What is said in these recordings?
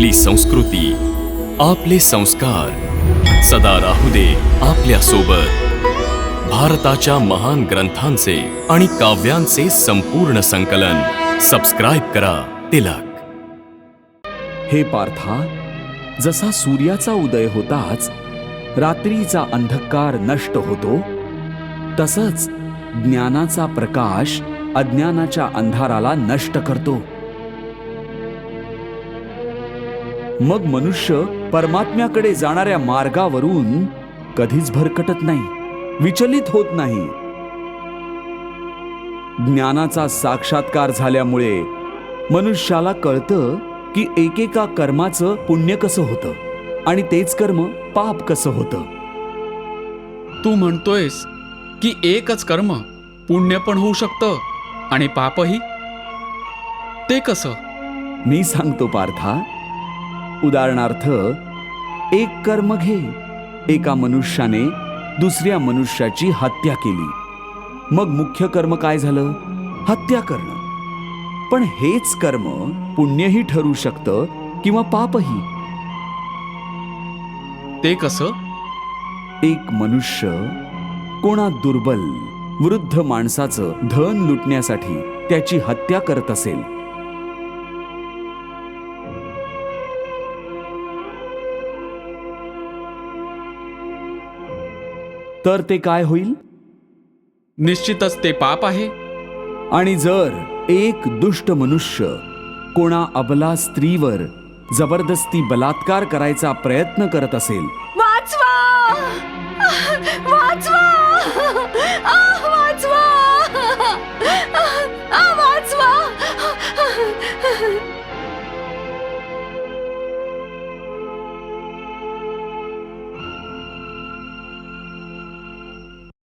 आपली संस्कृती, आपले संस्कार सदा राहू दे आपल्या सोबत। भारताच्या महान ग्रंथांचे आणि काव्यांचे संपूर्ण संकलन सबस्क्राइब करा तिलक। हे पार्था, जसा सूर्याचा उदय होताच रात्रीचा अंधकार नष्ट होतो, तसंच ज्ञानाचा प्रकाश अज्ञानाच्या अंधाराला नष्ट करतो। मग मनुष्य परमात्म्याकडे जाणाऱ्या मार्गावरून कधीच भरकटत नाही, विचलित होत नाही। ज्ञानाचा साक्षात्कार झाल्यामुळे मनुष्याला कळतं की एकेका कर्माचं पुण्य कसं होतं आणि तेच कर्म पाप कसं होतं। तू म्हणतोयस की एकच कर्म पुण्य पण होऊ शकतं आणि पापही? ते कसं? मी सांगतो पार्था। उदाहरणार्थ, एक कर्म घे। एका मनुष्याने दुसऱ्या मनुष्याची हत्या केली, मग मुख्य कर्म काय झालं? हत्या करणं। पण हेच कर्म पुण्यही ठरू शकतं किंवा पापही। ते कसं? एक मनुष्य कोणा दुर्बल वृद्ध माणसाचं धन लुटण्यासाठी त्याची हत्या करत असेल, तर ते काय होईल? निश्चितच ते पाप आहे। आणि जर एक दुष्ट मनुष्य कोणा अबला स्त्रीवर जबरदस्ती बलात्कार करायचा प्रयत्न करत असेल, वाचवा! वाचवा! वाचवा! वाचवा!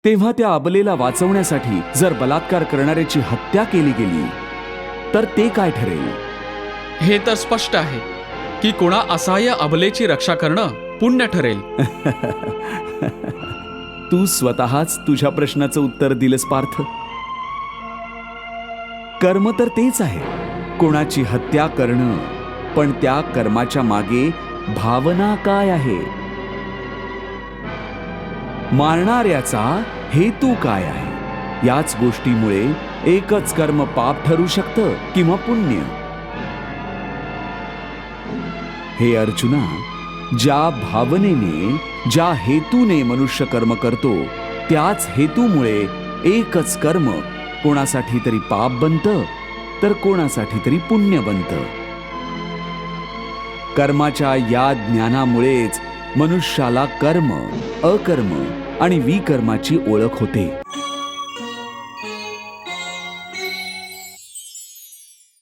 तेव्हा त्या अबलेला वाचवण्यासाठी जर बलात्कार करणाऱ्याची हत्या केली गेली, तर ते काय ठरेल? हे तर स्पष्ट आहे की कोणा असहाय्य अबलेची रक्षा करणं पुण्य ठरेल। तू स्वतःच तुझ्या प्रश्नाचं उत्तर दिलंस पार्थ। कर्म तर तेच आहे, कोणाची हत्या करणं। पण त्या कर्माच्या मागे भावना काय आहे? मारणाऱ्याचा हेतू काय आहे? याच गोष्टीमुळे एकच कर्म पाप ठरू शकतं किंवा पुण्य। हे अर्जुना, ज्या भावनेने, ज्या हेतूने मनुष्य कर्म करतो, त्याच हेतूमुळे एकच कर्म कोणासाठी तरी पाप बनतं, तर कोणासाठी तरी पुण्य बनतं। कर्माच्या या ज्ञानामुळेच मनुष्याला कर्म, अकर्म आणि विकर्माची ओळख होते।